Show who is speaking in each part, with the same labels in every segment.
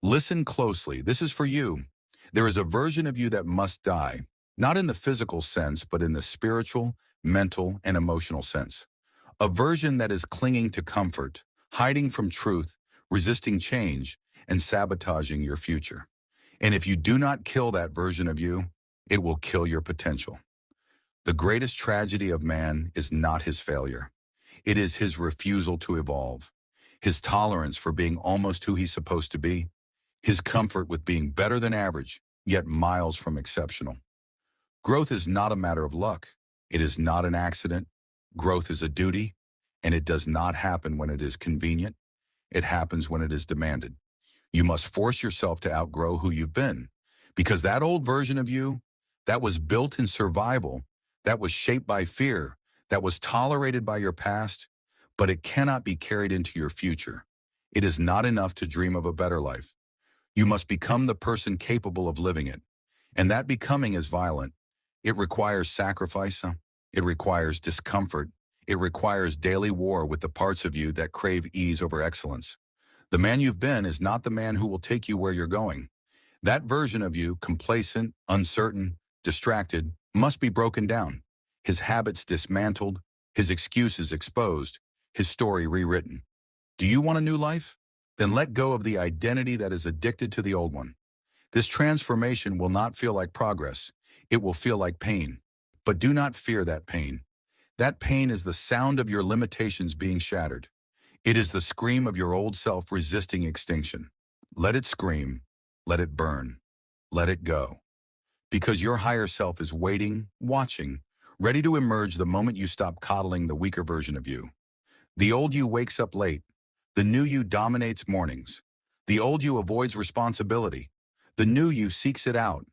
Speaker 1: Listen closely. This is for you. There is a version of you that must die, not in the physical sense, but in the spiritual, mental, and emotional sense. A version that is clinging to comfort, hiding from truth, resisting change, and sabotaging your future. And if you do not kill that version of you, it will kill your potential. The greatest tragedy of man is not his failure. It is his refusal to evolve, his tolerance for being almost who he's supposed to be, his comfort with being better than average, yet miles from exceptional. Growth is not a matter of luck. It is not an accident. Growth is a duty, and it does not happen when it is convenient. It happens when it is demanded. You must force yourself to outgrow who you've been, because that old version of you, that was built in survival, that was shaped by fear, that was tolerated by your past, but it cannot be carried into your future. It is not enough to dream of a better life. You must become the person capable of living it. And that becoming is violent. It requires sacrifice. It requires discomfort. It requires daily war with the parts of you that crave ease over excellence. The man you've been is not the man who will take you where you're going. That version of you, complacent, uncertain, distracted, must be broken down. His habits dismantled, his excuses exposed, his story rewritten. Do you want a new life? Then let go of the identity that is addicted to the old one. This transformation will not feel like progress. It will feel like pain. But do not fear that pain. That pain is the sound of your limitations being shattered. It is the scream of your old self resisting extinction. Let it scream. Let it burn. Let it go. Because your higher self is waiting, watching, ready to emerge the moment you stop coddling the weaker version of you. The old you wakes up late. The new you dominates mornings. The old you avoids responsibility. The new you seeks it out.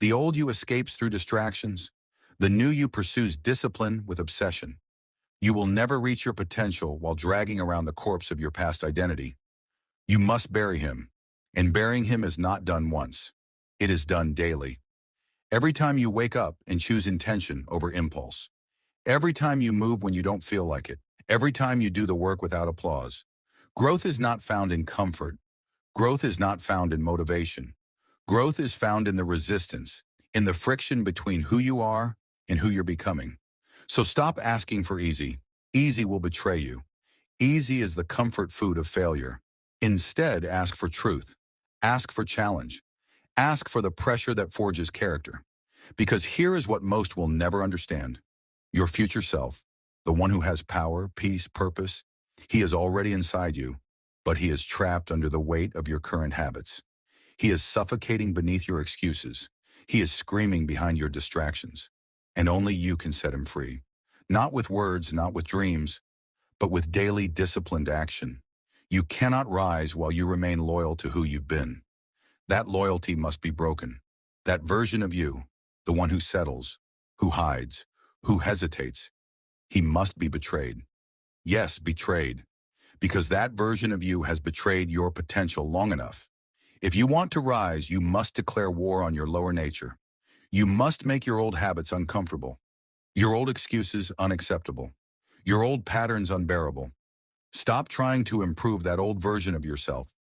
Speaker 1: The old you escapes through distractions. The new you pursues discipline with obsession. You will never reach your potential while dragging around the corpse of your past identity. You must bury him. And burying him is not done once. It is done daily. Every time you wake up and choose intention over impulse. Every time you move when you don't feel like it. Every time you do the work without applause. Growth is not found in comfort. Growth is not found in motivation. Growth is found in the resistance, in the friction between who you are and who you're becoming. So stop asking for easy. Easy will betray you. Easy is the comfort food of failure. Instead, ask for truth. Ask for challenge. Ask for the pressure that forges character. Because here is what most will never understand. Your future self, the one who has power, peace, purpose, he is already inside you, but he is trapped under the weight of your current habits. He is suffocating beneath your excuses. He is screaming behind your distractions. And only you can set him free. Not with words, not with dreams, but with daily disciplined action. You cannot rise while you remain loyal to who you've been. That loyalty must be broken. That version of you, the one who settles, who hides, who hesitates, he must be betrayed. Yes, betrayed. Because that version of you has betrayed your potential long enough. If you want to rise, you must declare war on your lower nature. You must make your old habits uncomfortable, your old excuses unacceptable, your old patterns unbearable. Stop trying to improve that old version of yourself.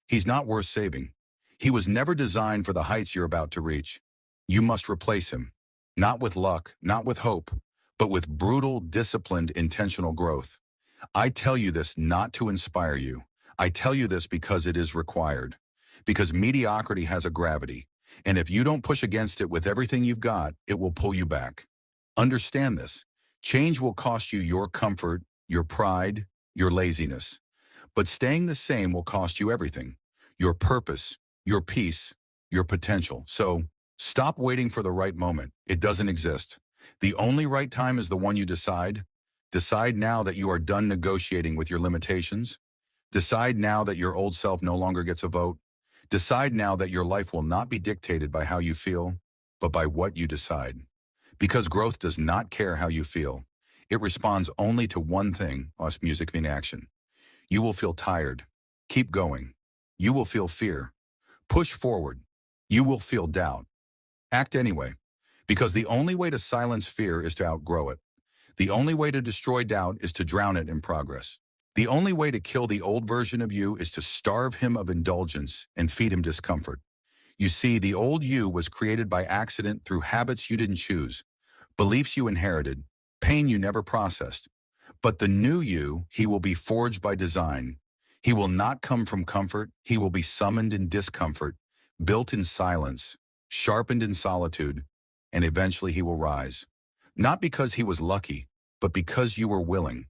Speaker 1: He's not worth saving. He was never designed for the heights you're about to reach. You must replace him, not with luck, not with hope, but with brutal, disciplined, intentional growth. I tell you this not to inspire you. I tell you this because it is required. Because mediocrity has a gravity, and if you don't push against it with everything you've got, it will pull you back. Understand this. Change will cost you your comfort, your pride, your laziness. But staying the same will cost you everything. Your purpose, your peace, your potential. So, stop waiting for the right moment. It doesn't exist. The only right time is the one you decide. Decide now that you are done negotiating with your limitations. Decide now that your old self no longer gets a vote. Decide now that your life will not be dictated by how you feel, but by what you decide. Because growth does not care how you feel. It responds only to one thing, us music in action. You will feel tired. Keep going. You will feel fear. Push forward. You will feel doubt. Act anyway. Because the only way to silence fear is to outgrow it. The only way to destroy doubt is to drown it in progress. The only way to kill the old version of you is to starve him of indulgence and feed him discomfort. You see, the old you was created by accident through habits you didn't choose, beliefs you inherited, pain you never processed. But the new you, he will be forged by design. He will not come from comfort. He will be summoned in discomfort, built in silence, sharpened in solitude, and eventually he will rise. Not because he was lucky, but because you were willing.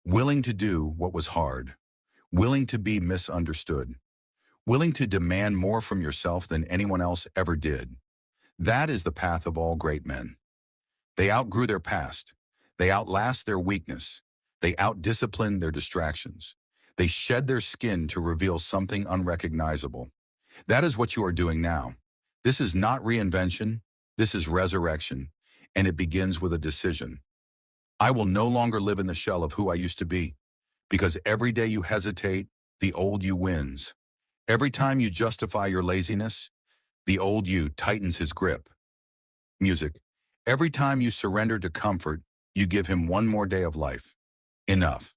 Speaker 1: Willing to do what was hard. Willing to be misunderstood. Willing to demand more from yourself than anyone else ever did. That is the path of all great men. They outgrew their past. They outlast their weakness. They outdisciplined their distractions. They shed their skin to reveal something unrecognizable. That is what you are doing now. This is not reinvention. This is resurrection. And it begins with a decision. I will no longer live in the shell of who I used to be. Because every day you hesitate, the old you wins. Every time you justify your laziness, the old you tightens his grip. Music. Every time you surrender to comfort, you give him one more day of life. Enough.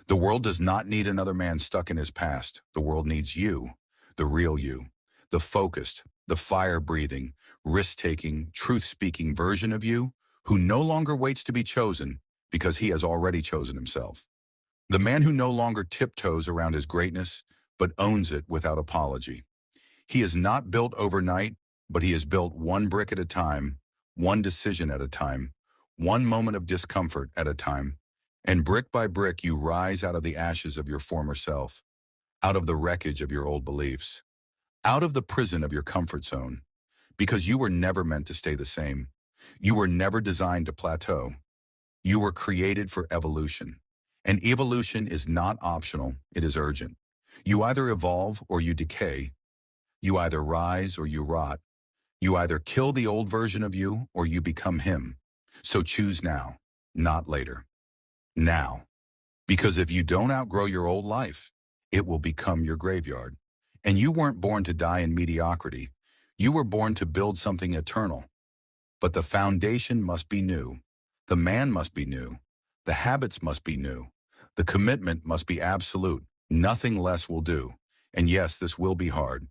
Speaker 1: The world does not need another man stuck in his past. The world needs you, the real you, the focused, the fire-breathing, risk-taking, truth-speaking version of you who no longer waits to be chosen because he has already chosen himself. The man who no longer tiptoes around his greatness, but owns it without apology. He is not built overnight, but he is built one brick at a time, one decision at a time, one moment of discomfort at a time, and brick by brick you rise out of the ashes of your former self, out of the wreckage of your old beliefs, out of the prison of your comfort zone, because you were never meant to stay the same. You were never designed to plateau. You were created for evolution. And evolution is not optional, it is urgent. You either evolve or you decay. You either rise or you rot. You either kill the old version of you or you become him. So choose now, not later. Now. Because if you don't outgrow your old life, it will become your graveyard. And you weren't born to die in mediocrity. You were born to build something eternal. But the foundation must be new. The man must be new. The habits must be new. The commitment must be absolute. Nothing less will do. And yes, this will be hard.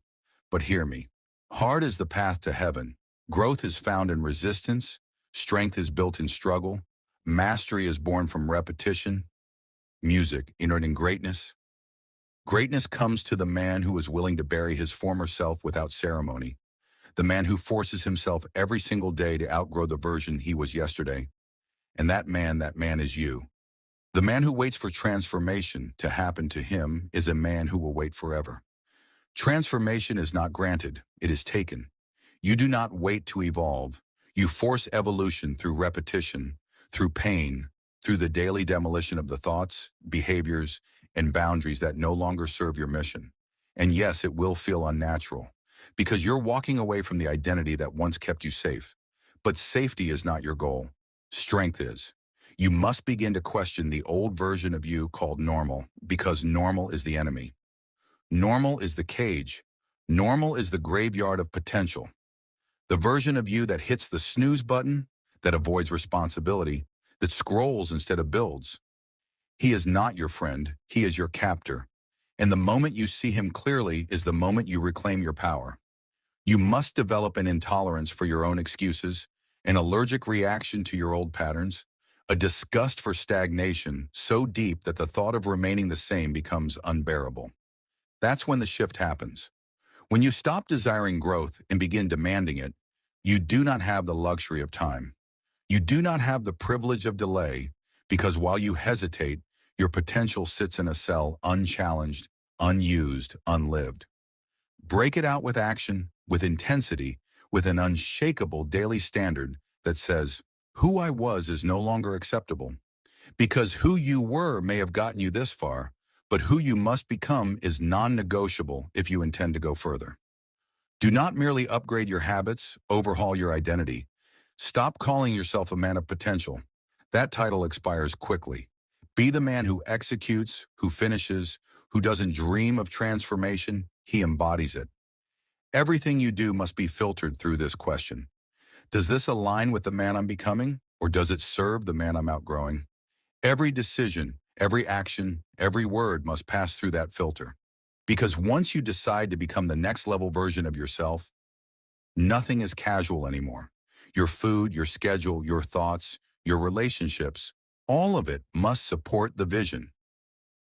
Speaker 1: But hear me. Hard is the path to heaven. Growth is found in resistance. Strength is built in struggle. Mastery is born from repetition. Music, in greatness. Greatness comes to the man who is willing to bury his former self without ceremony. The man who forces himself every single day to outgrow the version he was yesterday. And that man is you. The man who waits for transformation to happen to him is a man who will wait forever. Transformation is not granted, it is taken. You do not wait to evolve. You force evolution through repetition, through pain, through the daily demolition of the thoughts, behaviors, and boundaries that no longer serve your mission. And yes, it will feel unnatural, because you're walking away from the identity that once kept you safe. But safety is not your goal. Strength is. You must begin to question the old version of you called normal, because normal is the enemy. Normal is the cage. Normal is the graveyard of potential. The version of you that hits the snooze button, that avoids responsibility, that scrolls instead of builds. He is not your friend, he is your captor. And the moment you see him clearly is the moment you reclaim your power. You must develop an intolerance for your own excuses, an allergic reaction to your old patterns, a disgust for stagnation so deep that the thought of remaining the same becomes unbearable. That's when the shift happens. When you stop desiring growth and begin demanding it, you do not have the luxury of time. You do not have the privilege of delay, because while you hesitate, your potential sits in a cell unchallenged, unused, unlived. Break it out with action, with intensity, with an unshakable daily standard that says, who I was is no longer acceptable. Because who you were may have gotten you this far, but who you must become is non-negotiable if you intend to go further. Do not merely upgrade your habits, overhaul your identity. Stop calling yourself a man of potential. That title expires quickly. Be the man who executes, who finishes, who doesn't dream of transformation, he embodies it. Everything you do must be filtered through this question. Does this align with the man I'm becoming, or does it serve the man I'm outgrowing? Every decision, Every action, every word must pass through that filter. Because once you decide to become the next level version of yourself, nothing is casual anymore. Your food, your schedule, your thoughts, your relationships, all of it must support the vision.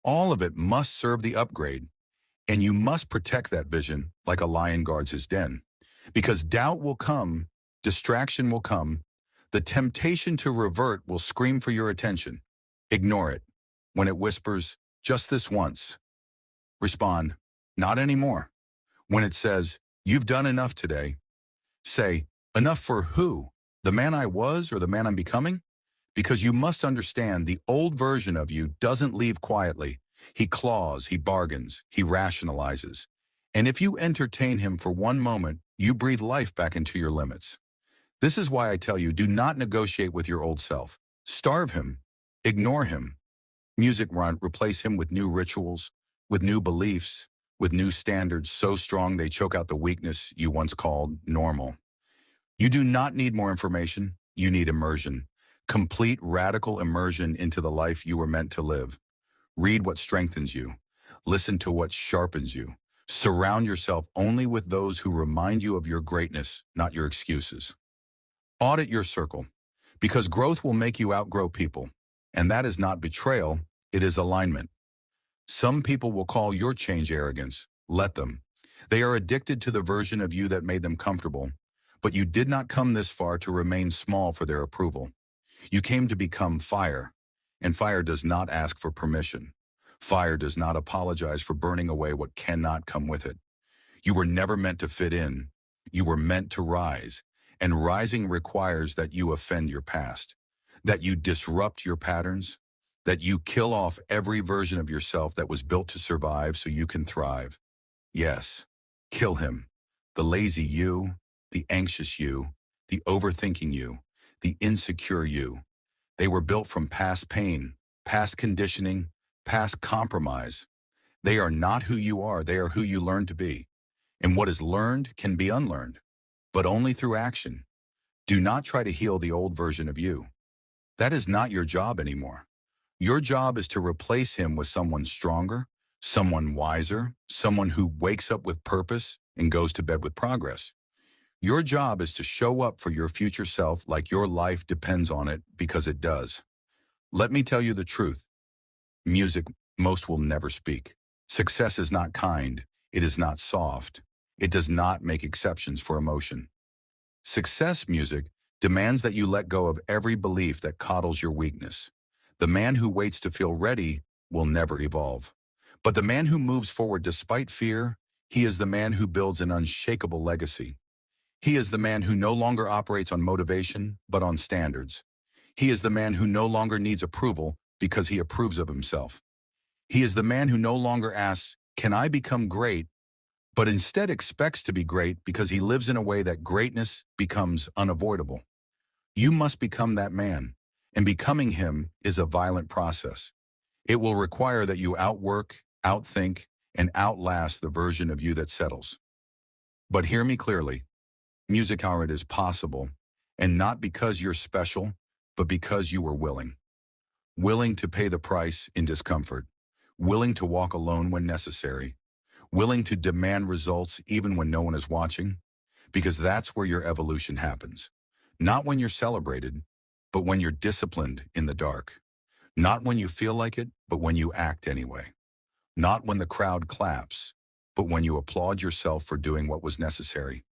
Speaker 1: All of it must serve the upgrade. And you must protect that vision like a lion guards his den. Because doubt will come, distraction will come, the temptation to revert will scream for your attention. Ignore it. When it whispers, just this once, respond, not anymore. When it says, you've done enough today, say, enough for who? The man I was or the man I'm becoming? Because you must understand the old version of you doesn't leave quietly. He claws, he bargains, he rationalizes. And if you entertain him for one moment, you breathe life back into your limits. This is why I tell you, do not negotiate with your old self. Starve him. Ignore him. Music run, replace him with new rituals, with new beliefs, with new standards so strong they choke out the weakness you once called normal. You do not need more information. You need immersion. Complete radical immersion into the life you were meant to live. Read what strengthens you. Listen to what sharpens you. Surround yourself only with those who remind you of your greatness, not your excuses. Audit your circle, because growth will make you outgrow people. And that is not betrayal, it is alignment. Some people will call your change arrogance. Let them. They are addicted to the version of you that made them comfortable. But you did not come this far to remain small for their approval. You came to become fire, and fire does not ask for permission. Fire does not apologize for burning away what cannot come with it. You were never meant to fit in. You were meant to rise, and rising requires that you offend your past, that you disrupt your patterns, that you kill off every version of yourself that was built to survive so you can thrive. Yes, kill him. The lazy you, the anxious you, the overthinking you, the insecure you. They were built from past pain, past conditioning, past compromise. They are not who you are, they are who you learn to be. And what is learned can be unlearned, but only through action. Do not try to heal the old version of you. That is not your job anymore. Your job is to replace him with someone stronger, someone wiser, someone who wakes up with purpose and goes to bed with progress. Your job is to show up for your future self like your life depends on it, because it does. Let me tell you the truth. Music, most will never speak. Success is not kind. It is not soft. It does not make exceptions for emotion. Success music demands that you let go of every belief that coddles your weakness. The man who waits to feel ready will never evolve. But the man who moves forward despite fear, he is the man who builds an unshakable legacy. He is the man who no longer operates on motivation, but on standards. He is the man who no longer needs approval because he approves of himself. He is the man who no longer asks, can I become great, but instead expects to be great because he lives in a way that greatness becomes unavoidable. You must become that man, and becoming him is a violent process. It will require that you outwork, outthink, and outlast the version of you that settles. But hear me clearly. Music Howard is possible, and not because you're special, but because you were willing. Willing to pay the price in discomfort. Willing to walk alone when necessary. Willing to demand results even when no one is watching. Because that's where your evolution happens. Not when you're celebrated, but when you're disciplined in the dark. Not when you feel like it, but when you act anyway. Not when the crowd claps, but when you applaud yourself for doing what was necessary.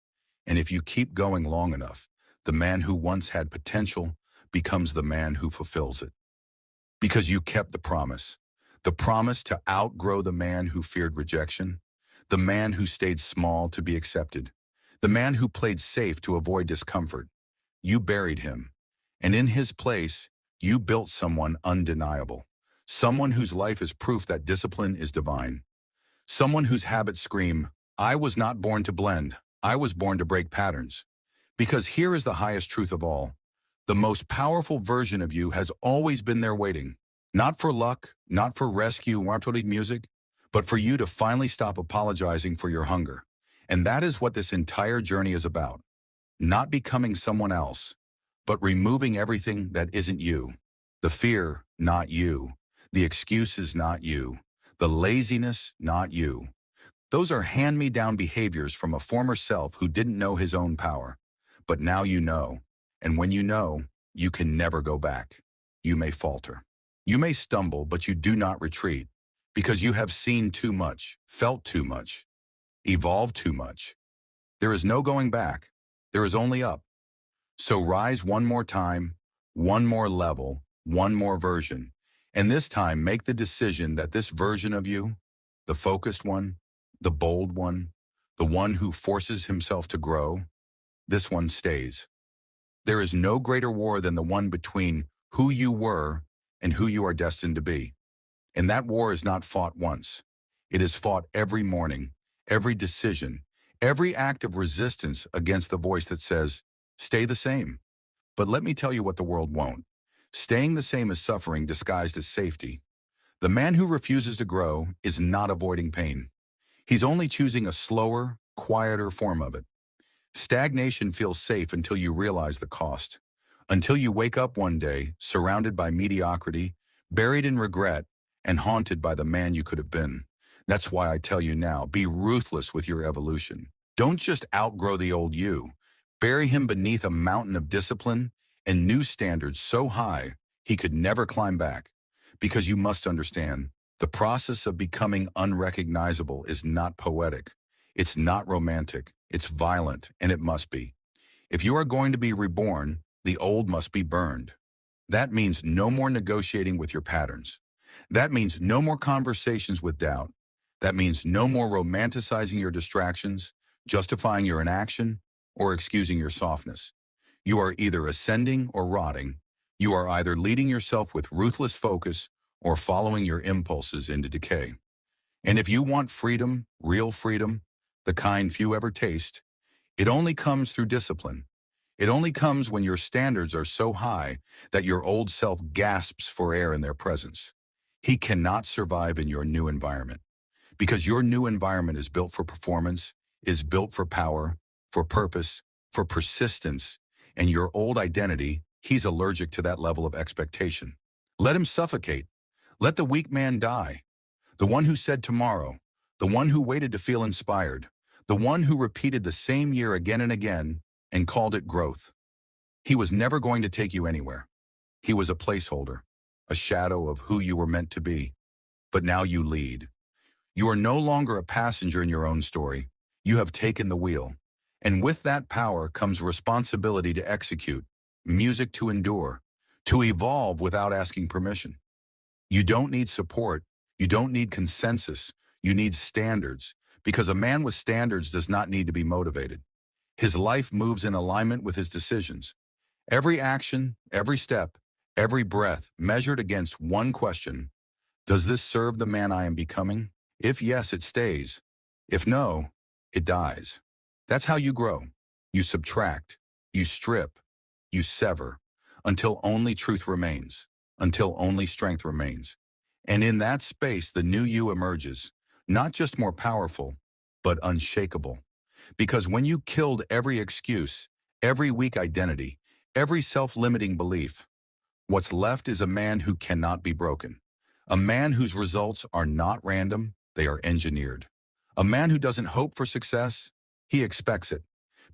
Speaker 1: And if you keep going long enough, the man who once had potential becomes the man who fulfills it. Because you kept the promise to outgrow the man who feared rejection, the man who stayed small to be accepted, the man who played safe to avoid discomfort. You buried him, and in his place, you built someone undeniable, someone whose life is proof that discipline is divine, someone whose habits scream, I was not born to blend, I was born to break patterns. Because here is the highest truth of all. The most powerful version of you has always been there waiting, not for luck, not for rescue, music, but for you to finally stop apologizing for your hunger. And that is what this entire journey is about. Not becoming someone else, but removing everything that isn't you. The fear, not you. The excuse is not you. The laziness, not you. Those are hand-me-down behaviors from a former self who didn't know his own power. But now you know. And when you know, you can never go back. You may falter. You may stumble, but you do not retreat. Because you have seen too much, felt too much, evolved too much. There is no going back. There is only up. So rise one more time, one more level, one more version. And this time, make the decision that this version of you, the focused one, the bold one, the one who forces himself to grow, this one stays. There is no greater war than the one between who you were and who you are destined to be. And that war is not fought once. It is fought every morning, every decision, every act of resistance against the voice that says, stay the same. But let me tell you what the world won't. Staying the same is suffering disguised as safety. The man who refuses to grow is not avoiding pain. He's only choosing a slower, quieter form of it. Stagnation feels safe until you realize the cost. Until you wake up one day, surrounded by mediocrity, buried in regret, and haunted by the man you could have been. That's why I tell you now, be ruthless with your evolution. Don't just outgrow the old you. Bury him beneath a mountain of discipline and new standards so high he could never climb back. Because you must understand, the process of becoming unrecognizable is not poetic. It's not romantic. It's violent, and it must be. If you are going to be reborn, the old must be burned. That means no more negotiating with your patterns. That means no more conversations with doubt. That means no more romanticizing your distractions, justifying your inaction, or excusing your softness. You are either ascending or rotting. You are either leading yourself with ruthless focus or following your impulses into decay. And if you want freedom, real freedom, the kind few ever taste, it only comes through discipline. It only comes when your standards are so high that your old self gasps for air in their presence. He cannot survive in your new environment because your new environment is built for performance, is built for power, for purpose, for persistence, and your old identity, he's allergic to that level of expectation. Let him suffocate. Let the weak man die. The one who said tomorrow, the one who waited to feel inspired, the one who repeated the same year again and again and called it growth. He was never going to take you anywhere. He was a placeholder, a shadow of who you were meant to be. But now you lead. You are no longer a passenger in your own story. You have taken the wheel. And with that power comes responsibility to execute, music to endure, to evolve without asking permission. You don't need support. You don't need consensus. You need standards, because a man with standards does not need to be motivated. His life moves in alignment with his decisions. Every action, every step, every breath measured against one question: does this serve the man I am becoming? If yes, it stays. If no, it dies. That's how you grow. You subtract, you strip, you sever, until only truth remains, until only strength remains. And in that space, the new you emerges, not just more powerful, but unshakable. Because when you killed every excuse, every weak identity, every self-limiting belief, what's left is a man who cannot be broken. A man whose results are not random, they are engineered. A man who doesn't hope for success, he expects it,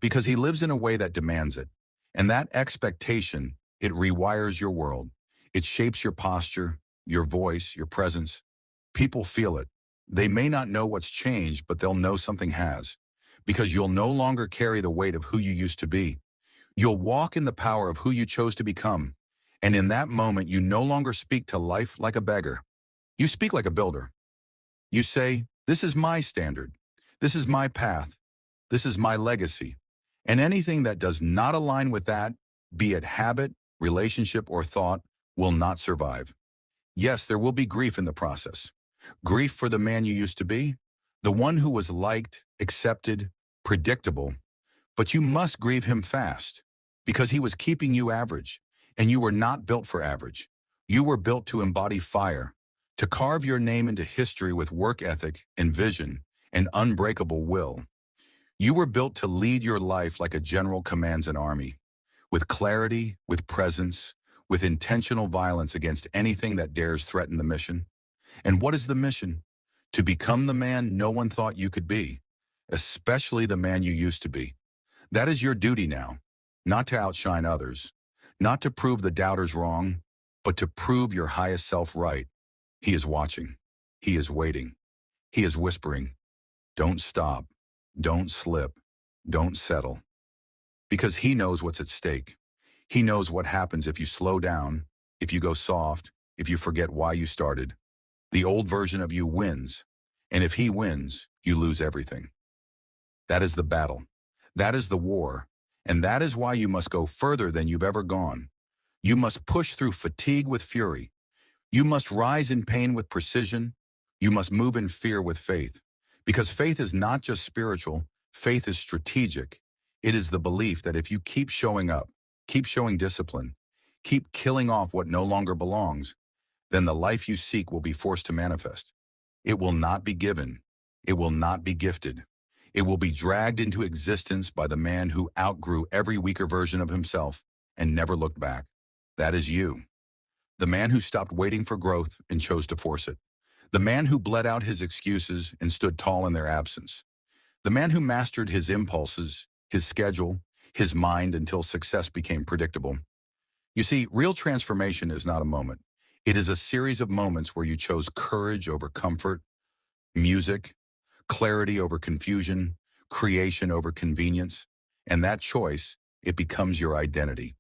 Speaker 1: because he lives in a way that demands it. And that expectation, it rewires your world. It shapes your posture, your voice, your presence. People feel it. They may not know what's changed, but they'll know something has. Because you'll no longer carry the weight of who you used to be. You'll walk in the power of who you chose to become. And in that moment, you no longer speak to life like a beggar. You speak like a builder. You say, this is my standard. This is my path. This is my legacy. And anything that does not align with that, be it habit, relationship, or thought, will not survive. Yes, there will be grief in the process. Grief for the man you used to be, the one who was liked, accepted, predictable. But you must grieve him fast, because he was keeping you average, and you were not built for average. You were built to embody fire, to carve your name into history with work ethic and vision and unbreakable will. You were built to lead your life like a general commands an army, with clarity, with presence, with intentional violence against anything that dares threaten the mission. And what is the mission? To become the man no one thought you could be, especially the man you used to be. That is your duty now, not to outshine others, not to prove the doubters wrong, but to prove your highest self right. He is watching. He is waiting. He is whispering, don't stop, don't slip, don't settle. Because he knows what's at stake. He knows what happens if you slow down, if you go soft, if you forget why you started. The old version of you wins, and if he wins, you lose everything. That is the battle. That is the war, and that is why you must go further than you've ever gone. You must push through fatigue with fury. You must rise in pain with precision. You must move in fear with faith. Because faith is not just spiritual, faith is strategic. It is the belief that if you keep showing up, keep showing discipline, keep killing off what no longer belongs, then the life you seek will be forced to manifest. It will not be given. It will not be gifted. It will be dragged into existence by the man who outgrew every weaker version of himself and never looked back. That is you. The man who stopped waiting for growth and chose to force it. The man who bled out his excuses and stood tall in their absence. The man who mastered his impulses, his schedule, his mind until success became predictable. You see, real transformation is not a moment. It is a series of moments where you chose courage over comfort, music, clarity over confusion, creation over convenience, and that choice, it becomes your identity.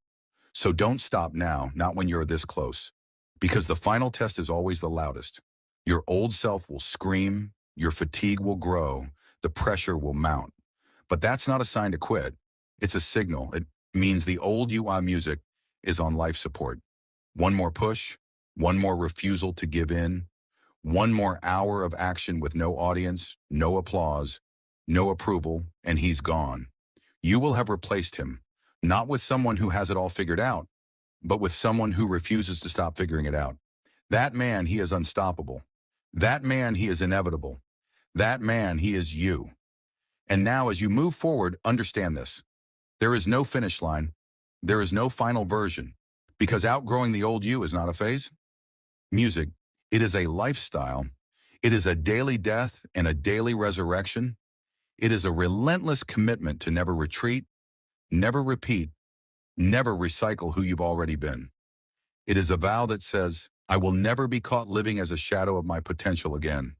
Speaker 1: So don't stop now, not when you're this close, because the final test is always the loudest. Your old self will scream, your fatigue will grow, the pressure will mount. But that's not a sign to quit. It's a signal. It means the old UI music is on life support. One more push, one more refusal to give in, one more hour of action with no audience, no applause, no approval, and he's gone. You will have replaced him, not with someone who has it all figured out, but with someone who refuses to stop figuring it out. That man, he is unstoppable. That man, he is inevitable. That man, he is you. And now as you move forward, understand this. There is no finish line. There is no final version, because outgrowing the old you is not a phase. Music, it is a lifestyle. It is a daily death and a daily resurrection. It is a relentless commitment to never retreat, never repeat, never recycle who you've already been. It is a vow that says, I will never be caught living as a shadow of my potential again.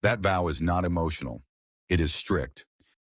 Speaker 1: That vow is not emotional. It is strict.